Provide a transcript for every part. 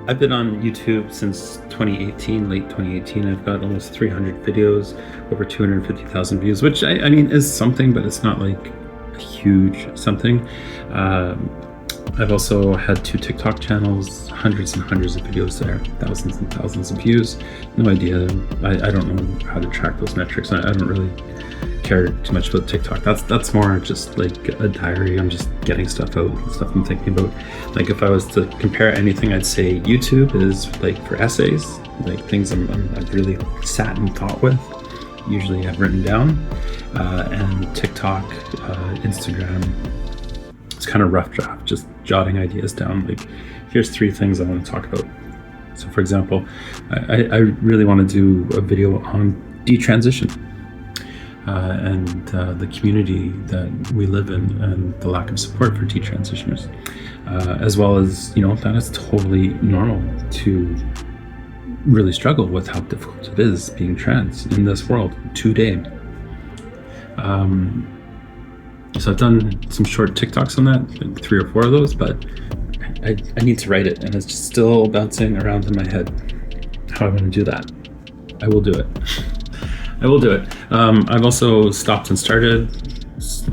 I've been on YouTube since 2018, late 2018. I've got almost 300 videos, over 250,000 views, which I mean is something, but it's not like a huge something. I've also had 2 TikTok channels, hundreds and hundreds of videos there, thousands and thousands of views. No idea. I don't know how to track those metrics. I don't really care too much about TikTok. That's more just like a diary. I'm just getting stuff out, stuff I'm thinking about. Like if I was to compare anything, I'd say YouTube is like for essays, like things I've really sat and thought with. Usually I've written down, and TikTok, Instagram. It's kind of rough draft, just jotting ideas down. Like, here's 3 things I want to talk about. So, for example, I really want to do a video on detransition and the community that we live in and the lack of support for detransitioners, as well as, that it's totally normal to really struggle with how difficult it is being trans in this world today. So I've done some short TikToks on that, like 3 or 4 of those, but I need to write it, and it's just still bouncing around in my head how I'm going to do that. I will do it. I will do it. I've also stopped and started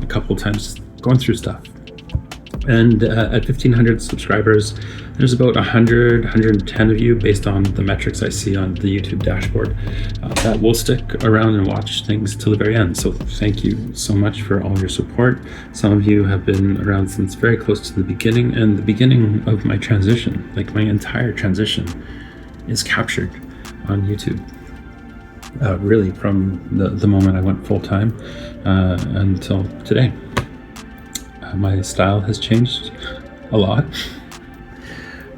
a couple of times going through stuff. And at 1,500 subscribers, there's about 100, 110 of you, based on the metrics I see on the YouTube dashboard, that will stick around and watch things till the very end. So thank you so much for all your support. Some of you have been around since very close to the beginning, and the beginning of my transition, like my entire transition, is captured on YouTube. Really from the moment I went full-time until today. My style has changed a lot,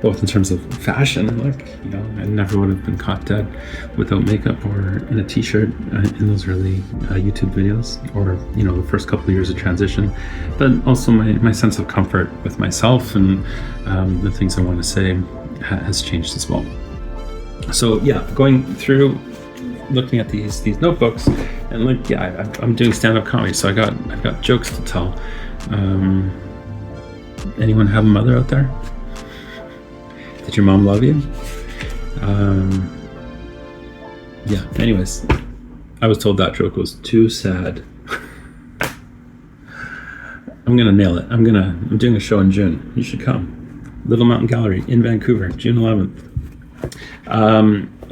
both in terms of fashion. Like, I never would have been caught dead without makeup or in a t-shirt in those early YouTube videos, or the first couple of years of transition. But also my sense of comfort with myself and the things I want to say has changed as well. So yeah, going through looking at these notebooks, and like, I'm doing stand-up comedy, so I've got jokes to tell. Anyone have a mother out there? Did your mom love you? Yeah, anyways, I was told that joke was too sad. I'm gonna nail it. I'm doing a show in June. You should come. Little Mountain Gallery in Vancouver, June 11th.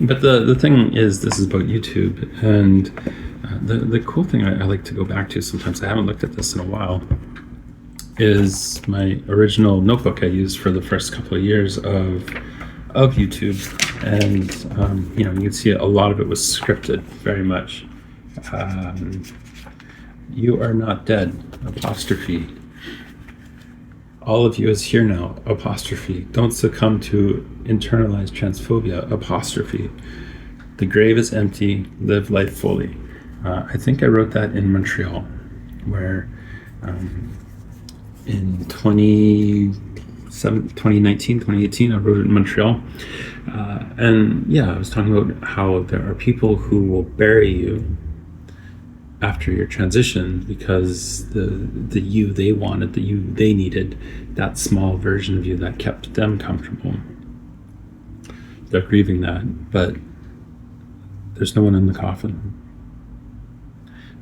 But the thing is, this is about YouTube, and the cool thing I like to go back to sometimes, I haven't looked at this in a while, is my original notebook I used for the first couple of years of YouTube. And you can see a lot of it was scripted, very much. You are not dead, apostrophe. All of you is here now, apostrophe. Don't succumb to internalized transphobia, apostrophe. The grave is empty, live life fully. I think I wrote that in Montreal, where in 2019, 2018, I wrote it in Montreal. And yeah, I was talking about how there are people who will bury you after your transition because the you they wanted, the you they needed, that small version of you that kept them comfortable. They're grieving that, but there's no one in the coffin.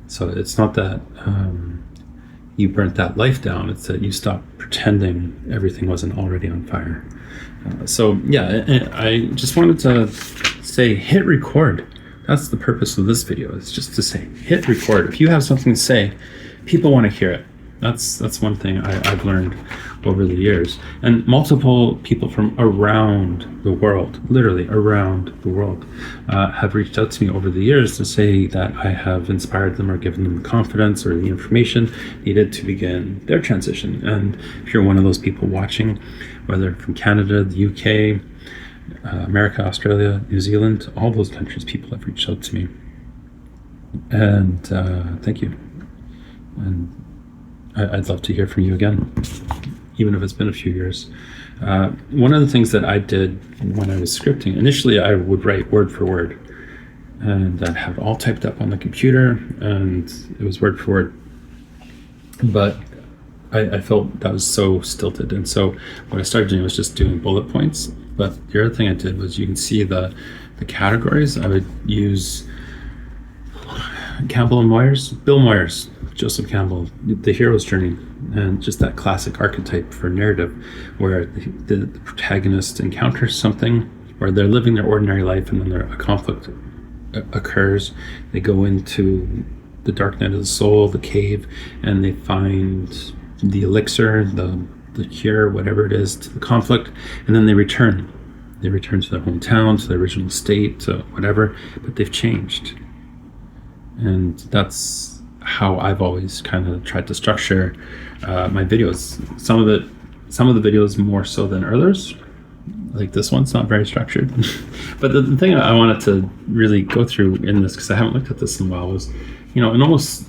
So it's not that you burnt that life down, it's that you stopped pretending everything wasn't already on fire. So yeah, I just wanted to say, hit record. That's the purpose of this video, is just to say, hit record. If you have something to say, people want to hear it. That's one thing I've learned over the years. And multiple people from around the world, literally around the world, have reached out to me over the years to say that I have inspired them or given them the confidence or the information needed to begin their transition. And if you're one of those people watching, whether from Canada, the UK, America, Australia, New Zealand, all those countries, people have reached out to me. And thank you. And I'd love to hear from you again, even if it's been a few years. One of the things that I did when I was scripting, initially I would write word for word, and I'd have it all typed up on the computer, and it was word for word. But I felt that was so stilted, and so what I started doing was just doing bullet points But the other thing I did was, you can see the categories. I would use Campbell and Bill Moyers, Joseph Campbell, the hero's journey, and just that classic archetype for narrative, where the protagonist encounters something, where they're living their ordinary life, and then a conflict occurs. They go into the dark night of the soul, the cave, and they find the elixir, the cure, whatever it is, to the conflict, and then they return. They return to their hometown, to their original state, to whatever, but they've changed. And that's how I've always kind of tried to structure my videos. Some of the videos more so than others. Like this one's not very structured. But the thing I wanted to really go through in this, because I haven't looked at this in a while, was, in almost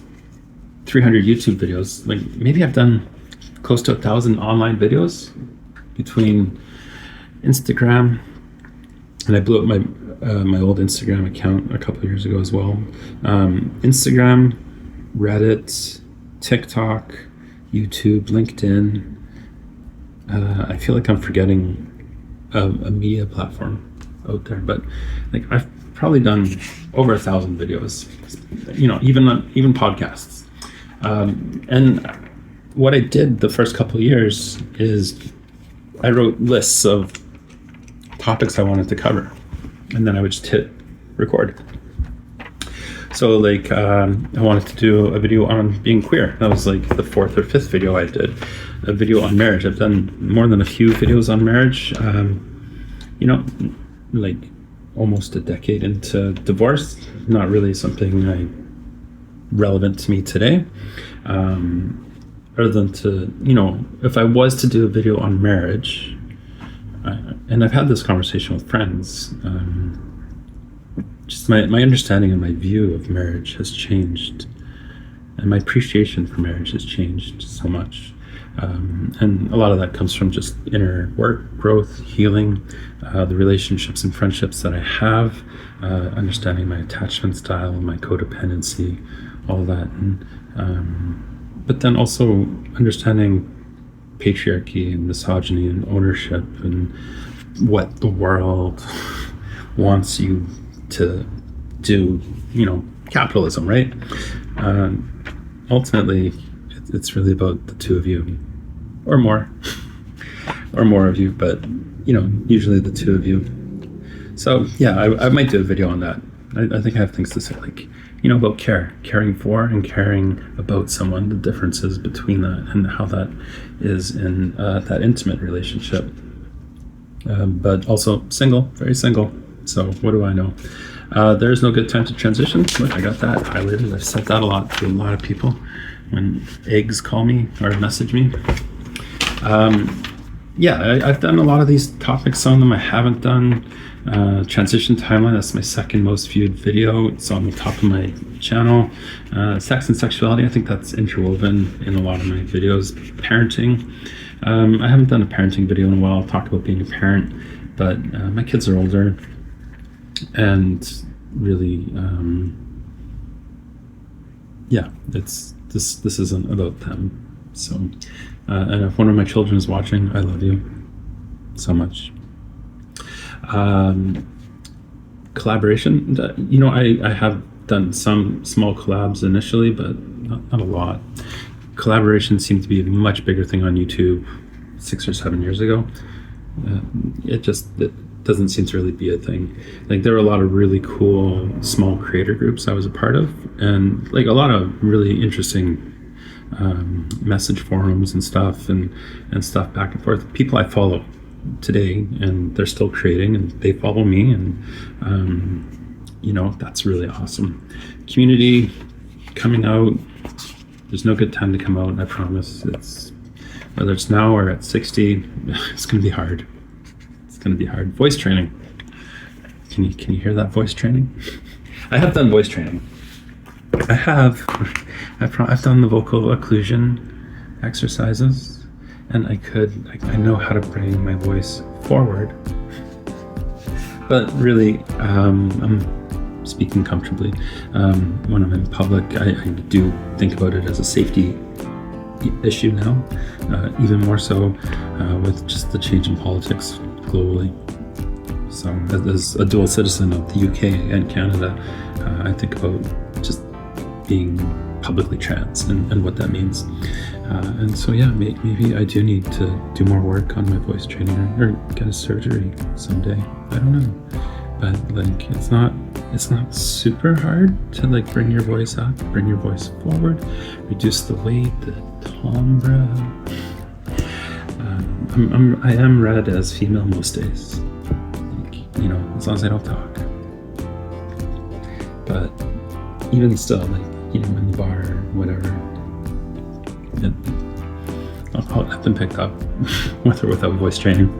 300 YouTube videos, like maybe I've done close to 1,000 online videos between Instagram, and I blew up my old Instagram account a couple of years ago as well. Instagram, Reddit, TikTok, YouTube, LinkedIn. I feel like I'm forgetting a media platform out there, but like I've probably done over 1,000 videos, even podcasts. And what I did the first couple of years is I wrote lists of topics I wanted to cover, and then I would just hit record. So like I wanted to do a video on being queer. That was like the 4th or 5th video I did. A video on marriage. I've done more than a few videos on marriage. Like almost a decade into divorce. Not really something relevant to me today. Other than to, if I was to do a video on marriage, and I've had this conversation with friends, just my understanding and my view of marriage has changed, and my appreciation for marriage has changed so much. And a lot of that comes from just inner work, growth, healing, the relationships and friendships that I have, understanding my attachment style, my codependency, all that. And but then also understanding patriarchy and misogyny and ownership and what the world wants you to do, capitalism, right? Ultimately, it's really about the two of you, or more, or more of you, but, usually the two of you. So, yeah, I might do a video on that. I think I have things to say, like, about caring for and caring about someone, the differences between that and how that is in that intimate relationship. But also single, very single. So what do I know? There's no good time to transition. Look, I got that highlighted. I've said that a lot to a lot of people when eggs call me or message me. I've done a lot of these topics. Some of them I haven't done. Transition timeline, that's my second most viewed video. It's on the top of my channel. Sex and sexuality, I think that's interwoven in a lot of my videos. Parenting, I haven't done a parenting video in a while. I'll talk about being a parent, but my kids are older, and really, this isn't about them. So, and if one of my children is watching, I love you so much. Collaboration, I have done some small collabs initially, but not a lot. Collaboration seemed to be a much bigger thing on YouTube 6 or 7 years ago. It doesn't seem to really be a thing. Like, there were a lot of really cool small creator groups I was a part of, and like a lot of really interesting message forums and stuff stuff back and forth. People I follow today, and they're still creating, and they follow me, and that's really awesome. Community coming out, there's no good time to come out, I promise. It's whether it's now or at 60, it's gonna be hard. Voice training, can you hear that voice training? I have done voice training. I've done the vocal occlusion exercises, and I know how to bring my voice forward, but really, I'm speaking comfortably. When I'm in public, I do think about it as a safety issue now, even more so with just the change in politics globally. So as a dual citizen of the UK and Canada, I think about just being publicly trans and what that means. And so yeah, maybe I do need to do more work on my voice training or get a surgery someday. I don't know. But like it's not super hard to like bring your voice up, bring your voice forward, reduce the weight, the timbre. I am read as female most days, like, you know, as long as I don't talk. But even still, like, you know, in the bar or whatever, I've been picked up with or without voice training.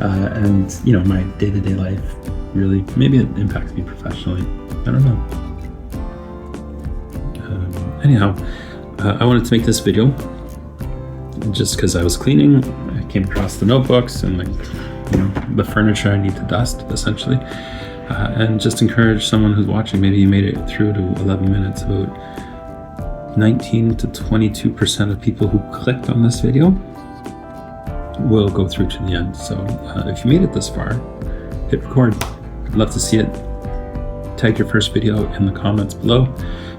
And you know, my day-to-day life really, maybe it impacts me professionally. I don't know. Anyhow, I wanted to make this video just because I was cleaning. I came across the notebooks and, like, you know, the furniture I need to dust, essentially, and just encourage someone who's watching. Maybe you made it through to 11 minutes. About 19 to 22% of people who clicked on this video will go through to the end. So if you made it this far, hit record. I'd love to see it. Tag your first video in the comments below,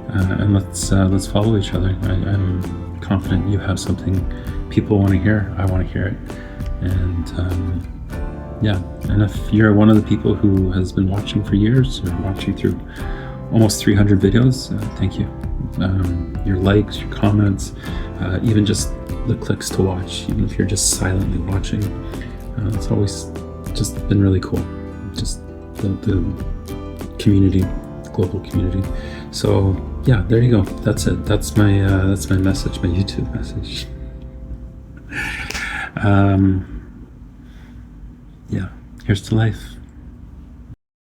and let's follow each other. I'm confident you have something people want to hear. I want to hear it. And yeah, and if you're one of the people who has been watching for years or watching through almost 300 videos, thank you. Your likes, your comments, even just the clicks to watch, even if you're just silently watching, it's always just been really cool. Just the community, the global community. So yeah, there you go. That's it. That's my message, my YouTube message. Yeah, here's to life.